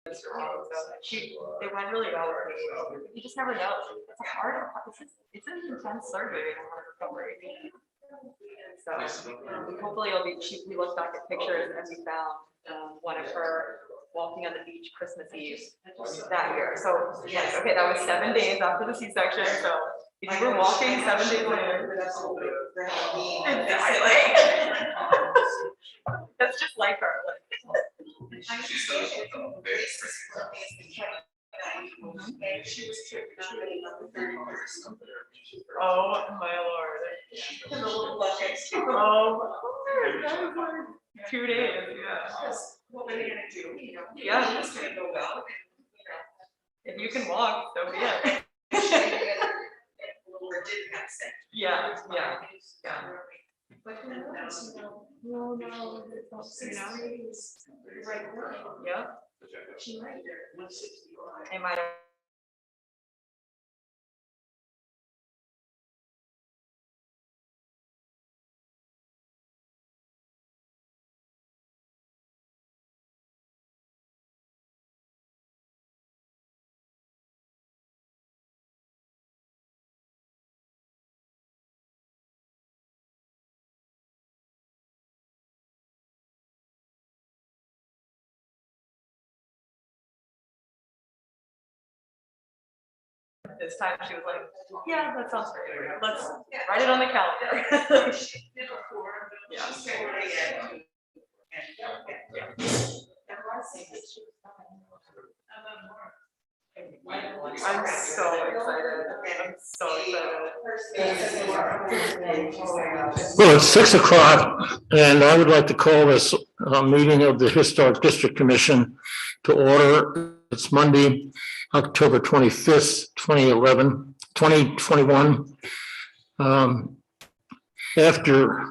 It went really well with me. You just never know. It's a hard, it's an intense surgery and a hard recovery. So hopefully it'll be cheap. We looked back at pictures and we found one of her walking on the beach Christmas Eve that year. So yes, okay, that was 7 days after the C-section. So if you were walking 7 days later, that's just like her. Oh my lord. Oh, 2 days, yeah. What are they gonna do? Yeah, it's gonna go well. If you can walk, so be it. Yeah, yeah, yeah. But who knows, no, right, yeah. She might. It might have. This time she was like, yeah, that sounds great. Let's write it on the calendar. I'm so excited. I'm so excited. Well, it's 6 o'clock, and I would like to call this meeting of the Historic District Commission to order. It's Monday, October 25th, 2021. After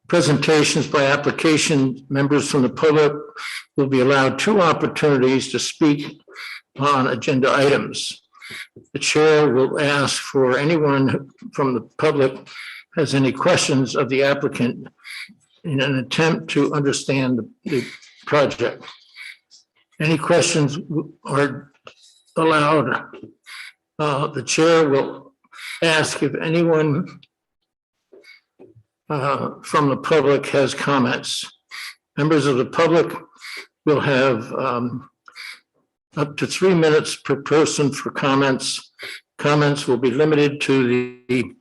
presentations by application, members from the public will be allowed 2 opportunities to speak on agenda items. The chair will ask for anyone from the public has any questions of the applicant in an attempt to understand the project. Any questions are allowed. The chair will ask if anyone from the public has comments. Members of the public will have up to 3 minutes per person for comments. Comments will be limited to the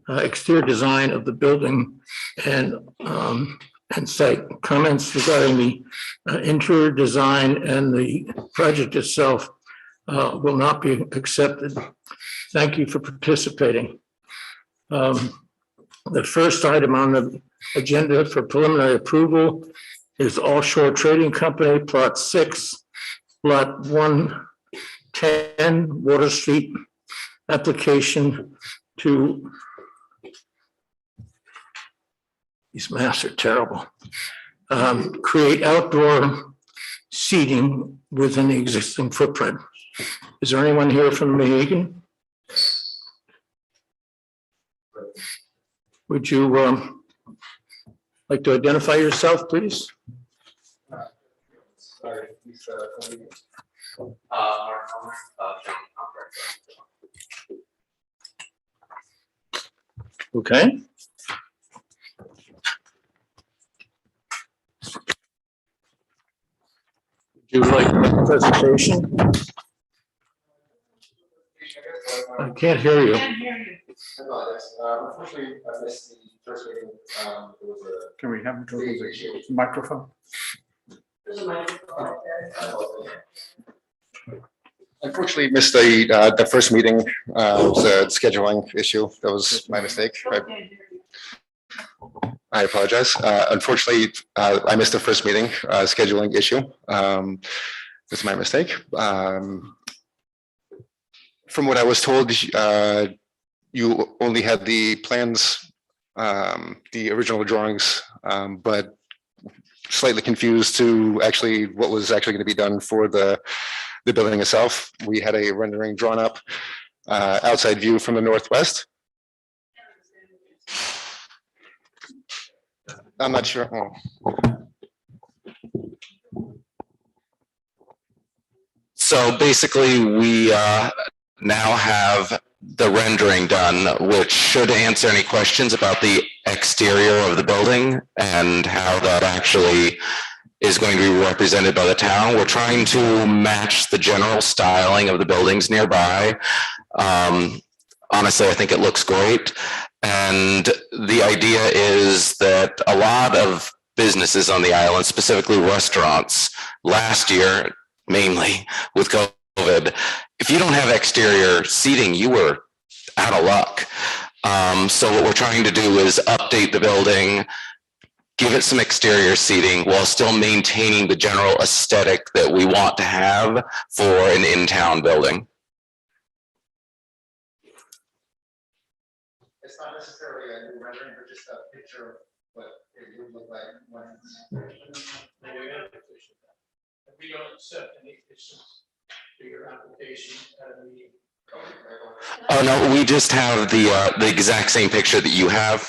exterior design of the building and site. Comments regarding the interior design and the project itself will not be accepted. Thank you for participating. The first item on the agenda for preliminary approval is Offshore Trading Company, Plot 6, Lot 110, Water Street, application to, these maps are terrible, create outdoor seating within the existing footprint. Is there anyone here from Mohegan? Would you like to identify yourself, please? Sorry, Okay. Would you like to make a presentation? I can't hear you. Unfortunately, I missed the first meeting. Can we have a microphone? Unfortunately, missed the first meeting. It was a scheduling issue. That was my mistake. I apologize. Unfortunately, I missed the first meeting scheduling issue. That's my mistake. From what I was told, you only had the plans, the original drawings, but slightly confused to actually what was actually going to be done for the building itself. We had a rendering drawn up, outside view from the northwest. I'm not sure. Oh. So basically, we now have the rendering done, which should answer any questions about the exterior of the building and how that actually is going to be represented by the town. We're trying to match the general styling of the buildings nearby. Honestly, I think it looks great. And the idea is that a lot of businesses on the island, specifically restaurants, last year, mainly with COVID, if you don't have exterior seating, you were out of luck. So what we're trying to do is update the building, give it some exterior seating while still maintaining the general aesthetic that we want to have for an in-town building. It's not necessarily a new rendering, but just a picture of what it would look like when We don't accept any petitions for your application at a meeting. Oh, no, we just have the exact same picture that you have.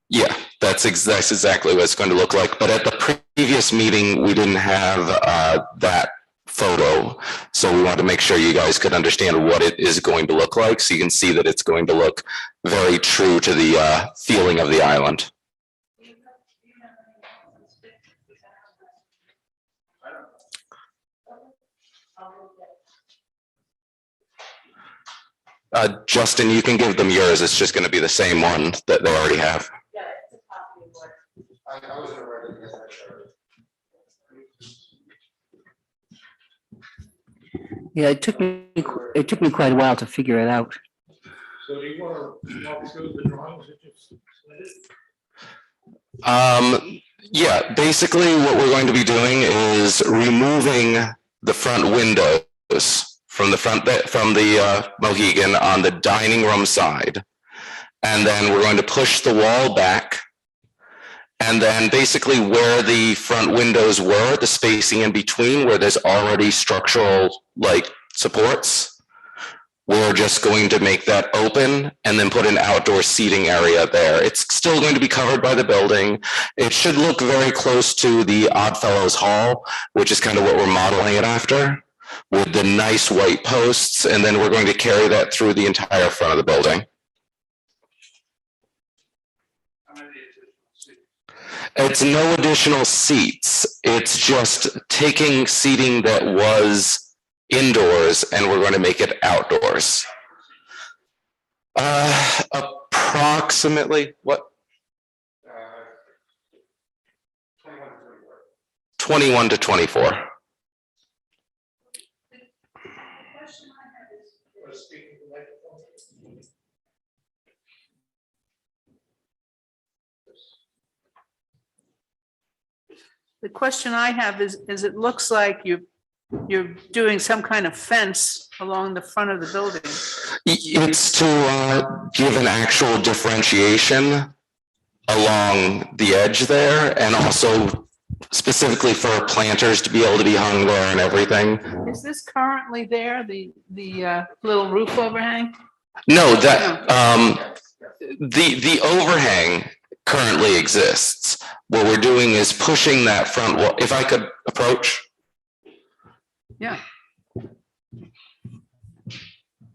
Yeah, that's exactly what it's going to look like. But at the previous meeting, we didn't have that photo. So we wanted to make sure you guys could understand what it is going to look like. So you can see that it's going to look very true to the feeling of the island. Justin, you can give them yours. It's just going to be the same one that they already have. Yeah, it's a copy of what. I was gonna write it against that shirt. Yeah, it took me quite a while to figure it out. So do you want to walk through the drawings that you've submitted? Yeah, basically what we're going to be doing is removing the front windows from the Mohegan on the dining room side. And then we're going to push the wall back. And then basically where the front windows were, the spacing in between where there's already structural like supports, we're just going to make that open and then put an outdoor seating area there. It's still going to be covered by the building. It should look very close to the Oddfellows Hall, which is kind of what we're modeling it after, with the nice white posts. And then we're going to carry that through the entire front of the building. It's no additional seats. It's just taking seating that was indoors and we're going to make it outdoors. Approximately what? 21 to 24. The question I have is it looks like you're doing some kind of fence along the front of the building. It's to give an actual differentiation along the edge there, and also specifically for planters to be able to be hung there and everything. Is this currently there, the little roof overhang? No, that the overhang currently exists. What we're doing is pushing that front wall. If I could approach. Yeah.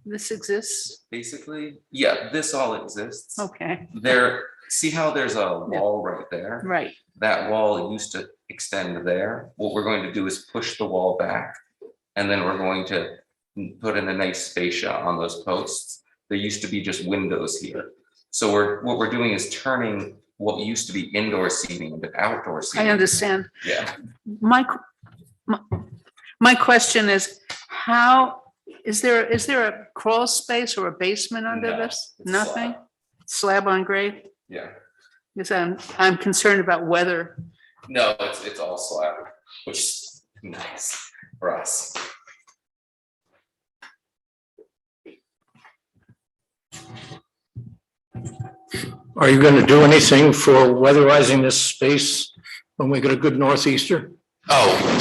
This exists? Basically, yeah, this all exists. Okay, There, see how there's a wall right there? right. That wall used to extend there. What we're going to do is push the wall back, and then we're going to put in a nice fascia on those posts. There used to be just windows here. So what we're doing is turning what used to be indoor seating into outdoor seating. I understand. Yeah. My question is, how, is there a crawl space or a basement under No, this? it's Nothing? Slab on grade? Yeah. Because I'm concerned about weather. No, it's all slab, which is nice for us. Are you going to do anything for weatherizing this space when we get a good northeaster? Oh,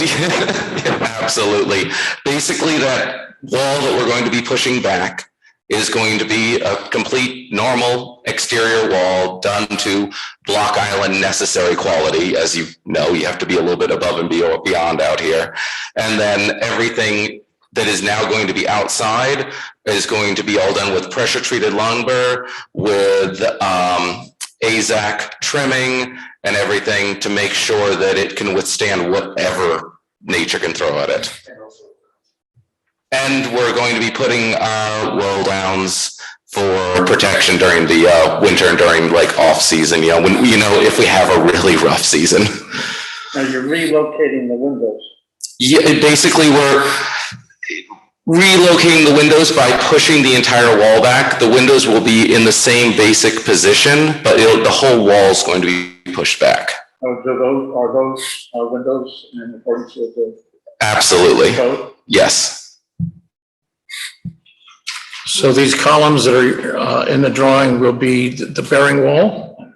yeah, absolutely. Basically, that wall that we're going to be pushing back is going to be a complete normal exterior wall done to Block Island necessary quality. As you know, you have to be a little bit above and beyond out here. And then everything that is now going to be outside is going to be all done with pressure treated lumber, with AZAC trimming and everything to make sure that it can withstand whatever nature can throw at it. And we're going to be putting roll downs for protection during the winter and during like off season, you know, when, you know, if we have a really rough season. Now you're relocating the windows. Yeah, basically we're relocating the windows by pushing the entire wall back. The windows will be in the same basic position, but the whole wall is going to be pushed back. Are those windows in accordance with the Absolutely. code? Yes. So these columns that are in the drawing will be the bearing wall?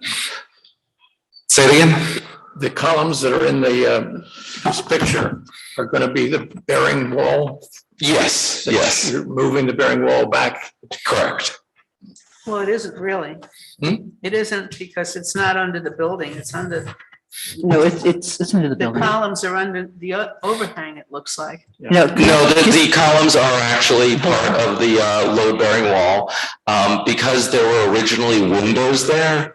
Say it again. The columns that are in this picture are going to be the bearing wall? Yes, yes, You're moving the bearing wall back? correct. Well, it isn't really. Hmm? It isn't because it's not under the building. It's under, No, it's under the the building. columns are under the overhang, it looks like. No, No, the columns are actually part of the load bearing wall. Because there were originally windows there,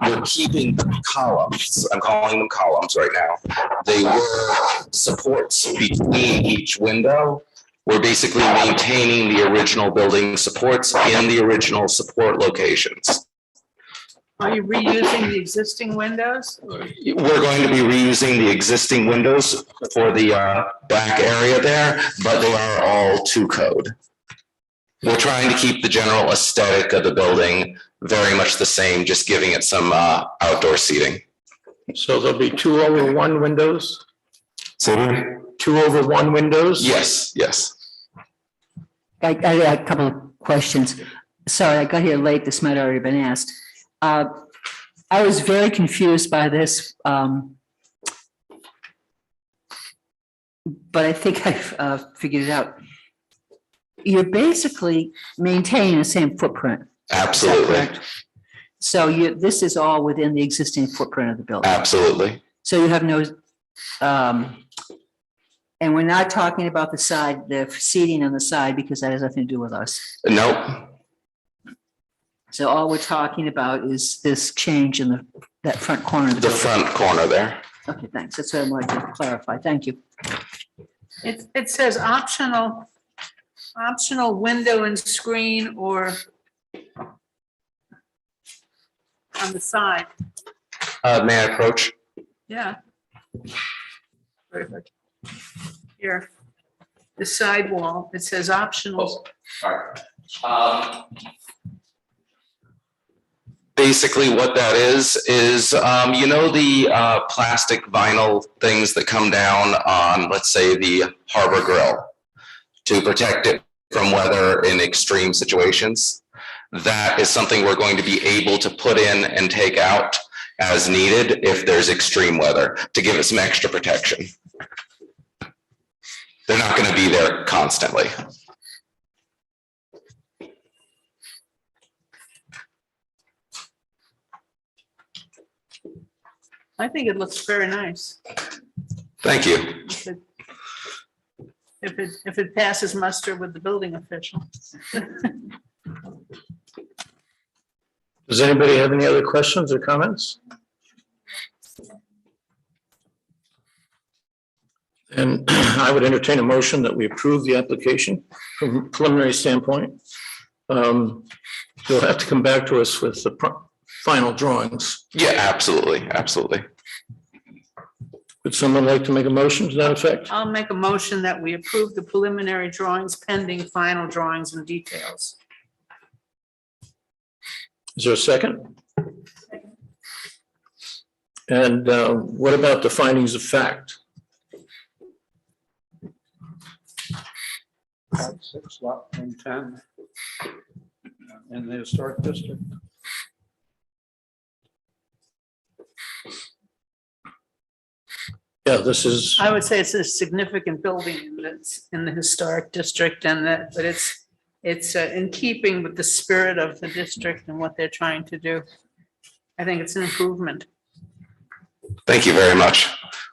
we're keeping the columns. I'm calling them columns right now. They were supports between each window. We're basically maintaining the original building supports in the original support locations. Are you reusing the existing windows? We're going to be reusing the existing windows for the back area there, but they are all to code. We're trying to keep the general aesthetic of the building very much the same, just giving it some outdoor seating. So there'll be 2/1 windows? So 2/1 windows? yes, yes. I got a couple of questions. Sorry, I got here late. This might already been asked. I was very confused by this, but I think I've figured it out. You're basically maintaining the same footprint. Is that Absolutely, correct? So this is all within the existing footprint of the building. absolutely. So you have no, and we're not talking about the side, the seating on the side, because that has nothing to do with us. Nope, So all we're talking about is this change in that front corner of the the building. front corner there. Okay, thanks. That's what I wanted to clarify. Thank you. It says optional window and screen or on the side. May I approach? Yeah. Very good. Here, the side wall, it says optional. Basically what that is, you know, the plastic vinyl things that come down on, let's say, the harbor grill to protect it from weather in extreme situations. That is something we're going to be able to put in and take out as needed if there's extreme weather to give it some extra protection. They're not going to be there constantly. I think it looks very nice. Thank you. If it passes muster with the building official. Does anybody have any other questions or comments? And I would entertain a motion that we approve the application from a preliminary standpoint. You'll have to come back to us with the final drawings. Yeah, absolutely, absolutely. Would someone like to make a motion to that effect? I'll make a motion that we approve the preliminary drawings pending final drawings and details. Is there a second? And what about the findings of fact? 6 lot 110 in the historic district. Yeah, this is, I would say it's a significant building that's in the historic district and that, but it's in keeping with the spirit of the district and what they're trying to do. I think it's an improvement. Thank you very much.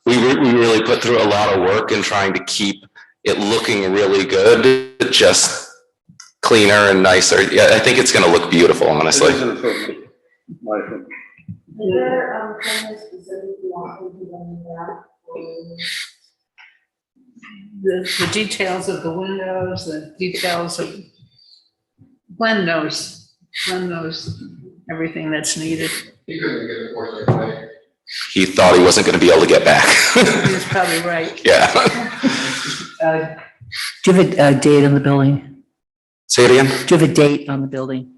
We really put through a lot of work in trying to keep it looking really good, just cleaner and nicer. Yeah, I think it's gonna look beautiful, honestly. It is an improvement, my opinion. Is there, something specific you want to do on that? The details of the windows, the details of Glenn knows everything that's needed. He thought he wasn't gonna be able to get back. He's probably right. Yeah. Do you have a date on the building? Say it again? Do you have a date on the building?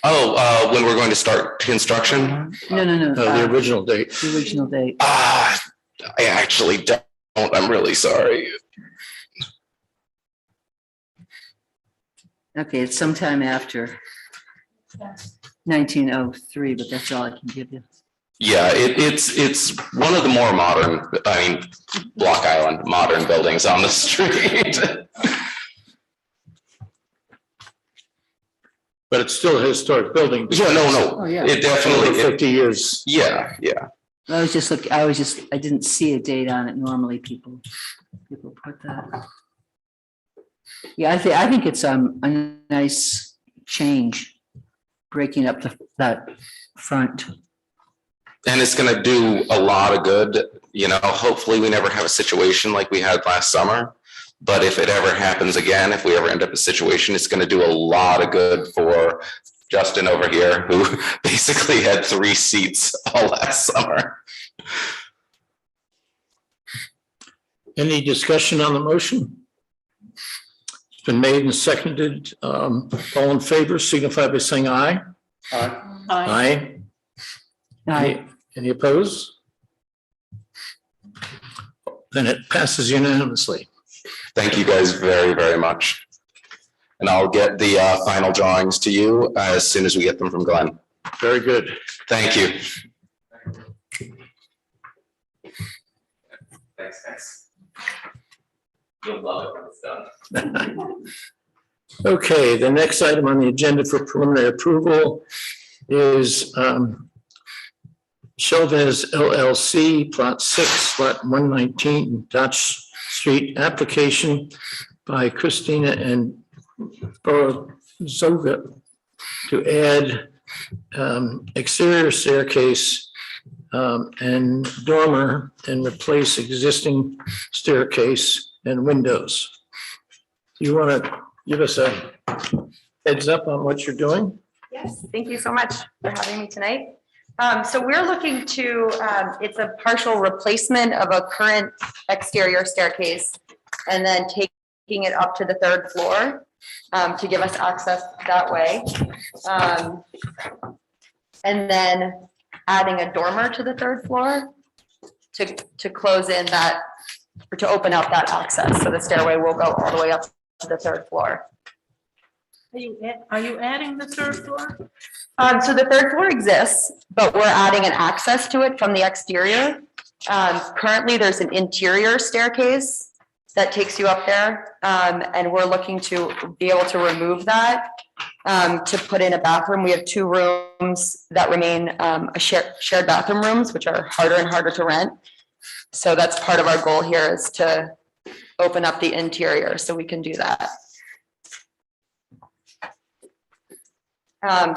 Oh, when we're going to start construction? No. The original date. The original date. I actually don't. I'm really sorry. Okay, it's sometime after 1903, but that's all I can give you. Yeah, it's one of the more modern, Block Island modern buildings on the street. But it's still a historic building. Yeah, no, Oh, yeah. it Over definitely, 50 years. yeah. I didn't see a date on it. Normally people put that. Yeah, I think it's a nice change, breaking up that front. And it's gonna do a lot of good, hopefully we never have a situation like we had last summer. But if it ever happens again, if we ever end up in a situation, it's gonna do a lot of good for Justin over here, who basically had 3 seats all last summer. Any discussion on the motion? It's been made and seconded. All in favor, signify by saying aye. Aye. Any opposed? Then it passes unanimously. Thank you guys very, very much. And I'll get the final drawings to you as soon as we get them from Glenn. Very good. Thank you. Thanks, guys. You'll love it when it's done. Okay, the next item on the agenda for preliminary approval is Chavez LLC, Plot 6, Lot 119, Dutch Street, application by Christina and Borozoga to add exterior staircase and dormer and replace existing staircase and windows. You want to give us a heads up on what you're doing? Yes, thank you so much for having me tonight. So we're looking to, it's a partial replacement of a current exterior staircase and then taking it up to the 3rd floor to give us access that way. And then adding a dormer to the 3rd floor to close in that, or to open up that access. So the stairway will go all the way up to the 3rd floor. Are you adding the 3rd floor? So the 3rd floor exists, but we're adding an access to it from the exterior. Currently, there's an interior staircase that takes you up there. And we're looking to be able to remove that to put in a bathroom. We have 2 rooms that remain shared bathroom rooms, which are harder and harder to rent. So that's part of our goal here, is to open up the interior so we can do that.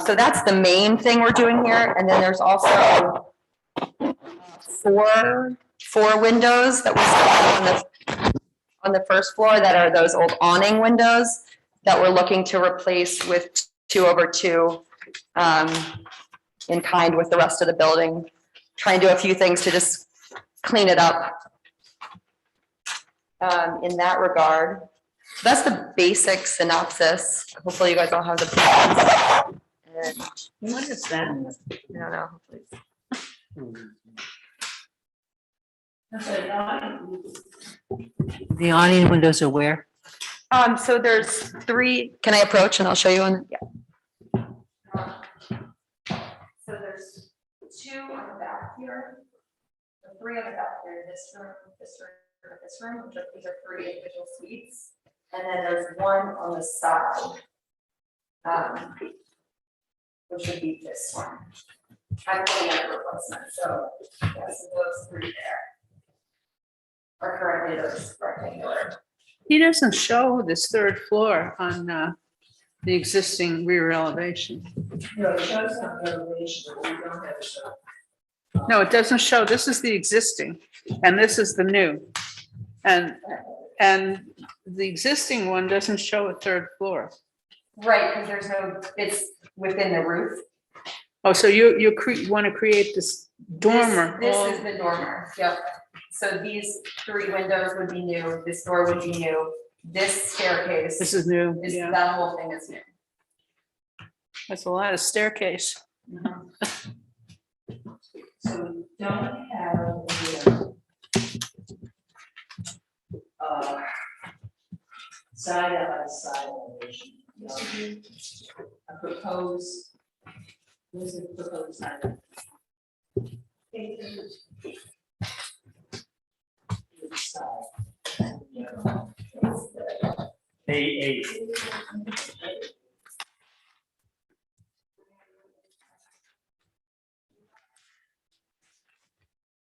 So that's the main thing we're doing here. And then there's also 4 windows that we still have on the 1st floor that are those old awning windows that we're looking to replace with 2/2 in kind with the rest of the building. Try and do a few things to just clean it up in that regard. So that's the basic synopsis. Hopefully you guys all have the plans. And What is that? I don't know. Hopefully The awning windows are where? so there's 3. Can I approach and I'll show you one? Yeah. So there's 2 on the back here, 3 on the back here. This room, this room, this room. Which these are 3 individual suites, and then there's 1 on the side, which would be this one. I'm putting up a replacement, so yes, those 3 there. are currently those rectangular. He doesn't show this third floor on the existing rear elevation. No, it shows some elevation, but we don't have a show. No, it doesn't show. This is the existing and this is the new. And the existing one doesn't show a third floor. Right, because there's no, it's within the roof. Oh, so you want to create this dormer. This all- is the dormer, yep. So these 3 windows would be new, this door would be new, this staircase This is new. is, Yeah, that whole thing is new. that's a lot of staircase. So we don't have the side by side elevation. A proposed, what's the proposed side? A8.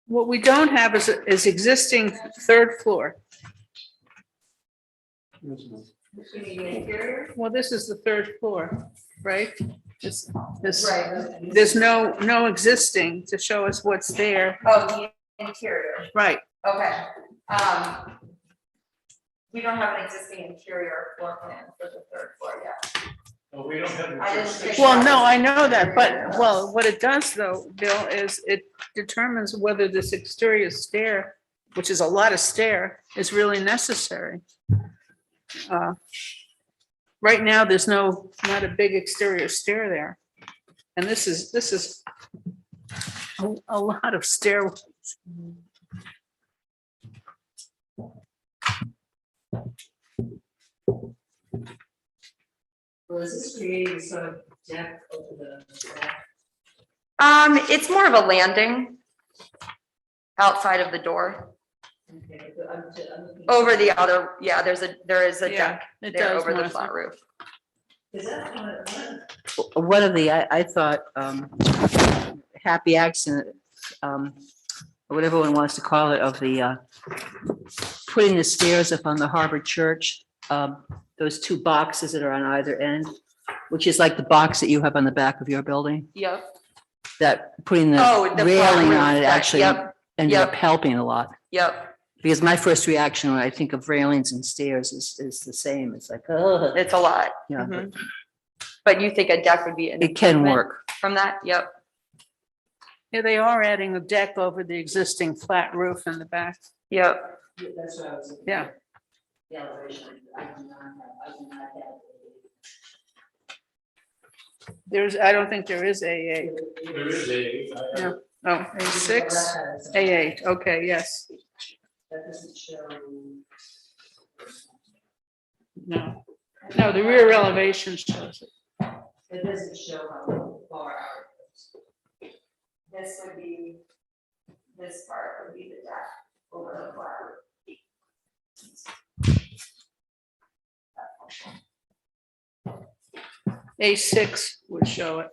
What we don't have is existing third floor. Well, this is the third floor, right? This, Right. there's no existing to show us what's there. Oh, the interior, Right. okay. We don't have an existing interior floor plan for the 3rd floor yet. Oh, we don't have. I didn't think- Well, no, I know that, but, well, what it does though, Bill, is it determines whether this exterior stair, which is a lot of stair, is really necessary. Right now, there's not a big exterior stair there. And this is a lot of stair. Well, is this creating some deck over the back? It's more of a landing outside of the door, Okay, but I'm looking- over the other, yeah, there is a Yeah, deck it there does, over the Martha. flat roof. Is that one? One of the, I thought, happy accident, or whatever one wants to call it, of the putting the stairs up on the Harvard Church, those 2 boxes that are on either end, which is like the box that you have on the back of your building, Yep. that putting the Oh, the flat railing roof, on it that- actually yep, ended up yep. helping a lot. Yep, Because my first reaction when I think of railings and stairs is the same. It's like, oh, it's a lot. yeah, Mhm. But you think a deck would be an it can improvement work. from that? Yep. Yeah, they are adding a deck over the existing flat roof in the back. Yep. That's what I was. looking Yeah. at. The elevation, I do not have. I don't think there is AA. There is a. No. Oh, A6, A8, okay, yes. That doesn't show. No, the rear elevation shows it. It doesn't show how far out it goes. This would be, this part would be the deck over the flat roof. A6 would show it.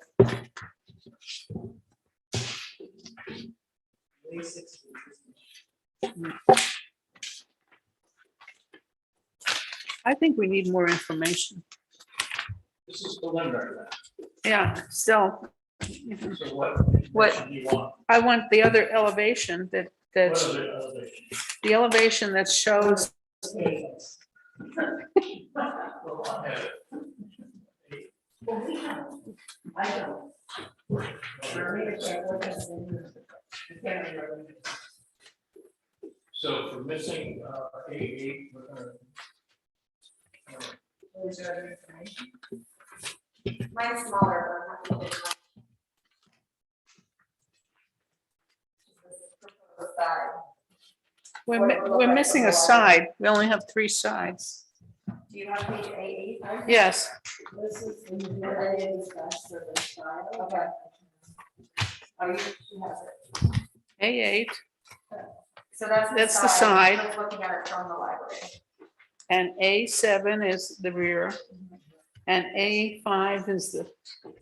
I think we need more information. This is preliminary. Yeah, still, So what? What- information do you want? I want the other elevation What that's other elevation? the elevation that shows, Well, I have it. Well, we have, I don't. So for missing A8, we're gonna. Is that information? Mine's smaller. but I'm happy to do the side. we're missing a side. We only have 3 sides. Do you have page A8? Yes, This is. Okay. Oh, she has it. A8 So that's That's the side. Just looking at it from the library. and A7 is the rear. And A5 is the,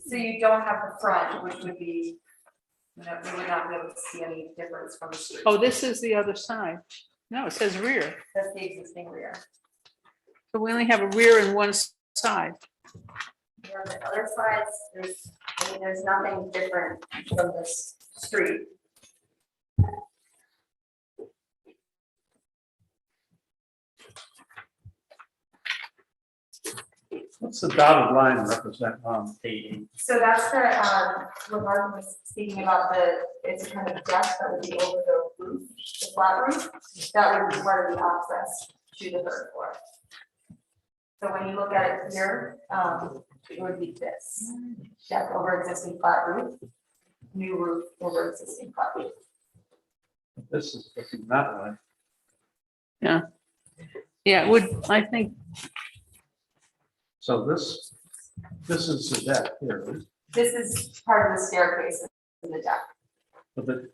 So you don't have the front, which would be, you know, we would not be able to see any difference from the street. oh, this is the other side. No, it says rear. That's the existing rear. So we only have a rear in one side. On the other sides, there's nothing different from this street. What's the dotted line represent on A8? So that's the, what Martin was speaking about, it's a kind of deck that would be over the roof, the flat roof. That would be part of the access to the third floor. So when you look at it here, it would be this, deck over existing flat roof, new roof over existing flat roof. This is looking that way. Yeah, it would, I think, So this is the deck here. This is part of the staircase in the deck. But the-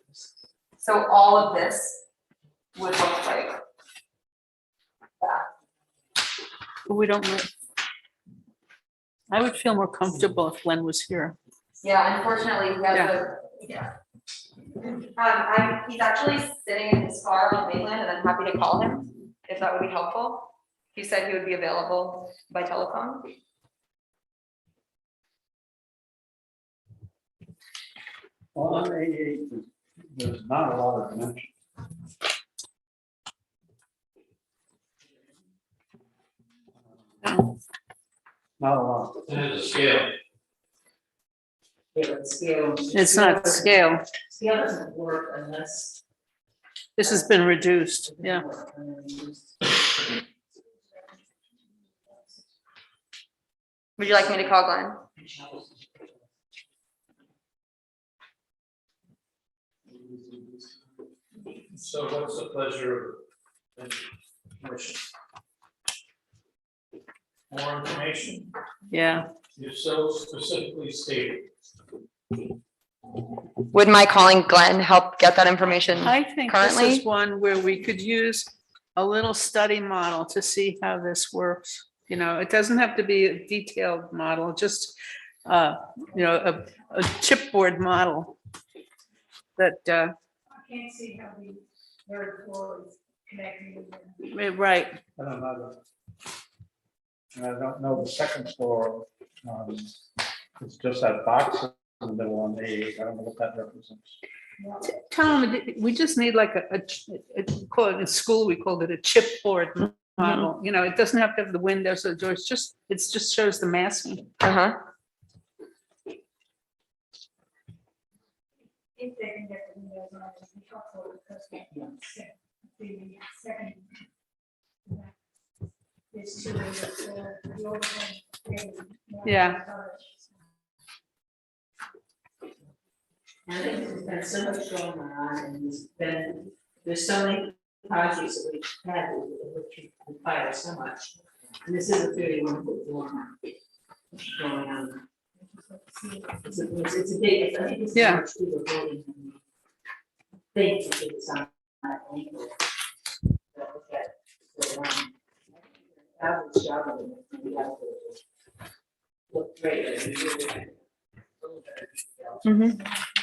So all of this would look like that. we don't. I would feel more comfortable if Glenn was here. Yeah, unfortunately, he has he's actually sitting in his car on mainland, and I'm happy to call him if that would be helpful. He said he would be available by telephone. Well, on A8, there's not a lot of dimension. Not a lot. There's a scale. It's not scale. Scale doesn't work unless. This has been reduced, yeah. Would you like me to call Glenn? So what's the pleasure of the commission? More information, Yeah, if so specifically stated. Would my calling Glenn help get that information? I think this Currently? is one where we could use a little study model to see how this works. You know, it doesn't have to be a detailed model, just, a chipboard model that, I can't see how the third floor is connecting with right, I don't know. And I don't know the second floor. It's just that box in the middle on A8. I don't know what that represents. Tom, we just need like call it in school, we called it a chipboard model. You know, it doesn't have to have the windows or doors, it just shows the massing. Uh-huh. if they can get the windows on, it'd be helpful because the second. Is to the overhead. Yeah. I think there's been so much going on and there's so many projects that we've had which require so much. And this is a 31-foot dormer going on. It's a big, I think it's a much bigger building than I think it's on that angle. I was shoveling it, and we have to look great.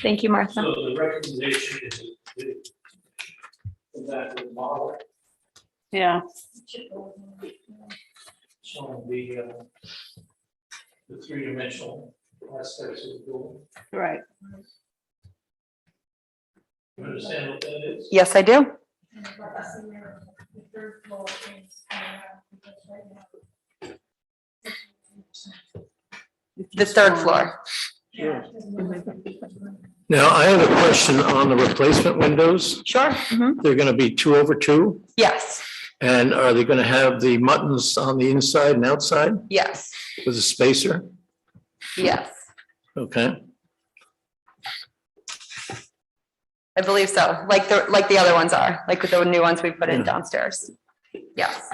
Thank you, Martha. So the recommendation is that the model Yeah, showing the three-dimensional aspects of the building. right. You understand what that is? Yes, I do. The third floor is, because right now. The third floor. Now, I have a question on the replacement windows. Sure. They're going to be 2/2, Yes, and are they going to have the buttons on the inside and outside yes, with a spacer? yes. Okay, I believe so. Like the other ones are, like the new ones we put in downstairs. Yes.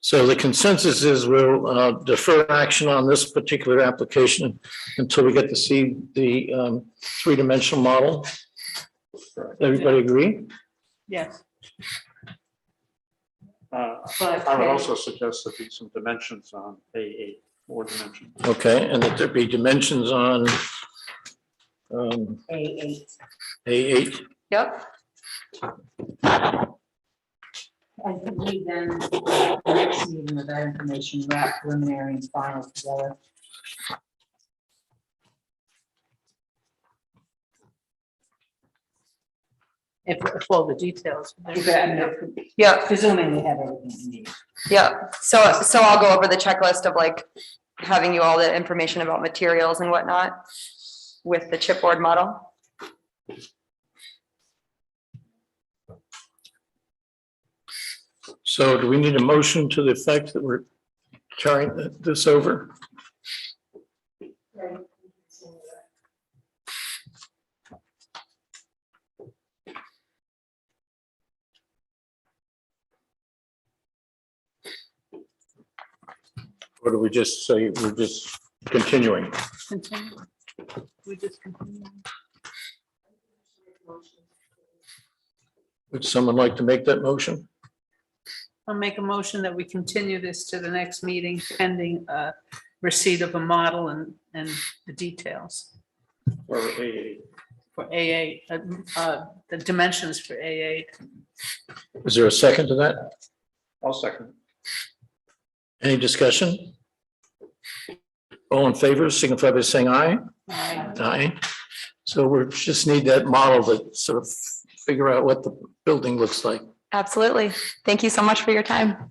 so the consensus is we'll defer action on this particular application until we get to see the three-dimensional model. Everybody agree? Yes. I would also suggest there be some dimensions on A8, 4 dimensions. Okay, and that there be dimensions on A8. A8. Yep. I believe then, the next meeting with that information, wrap preliminary and final together. If all the details. Yeah, Presuming we have everything we need. yeah. So I'll go over the checklist of like having you all the information about materials and whatnot with the chipboard model. So do we need a motion to the effect that we're carrying this over? Or do we just say we're just continuing? Continue. We just continue. Would someone like to make that motion? I'll make a motion that we continue this to the next meeting pending receipt of a model and the details Or a, for A8, the dimensions for A8. is there a second to that? I'll second. Any discussion? All in favor, signify by saying aye. Aye. So we just need that model to sort of figure out what the building looks like. Absolutely. Thank you so much for your time.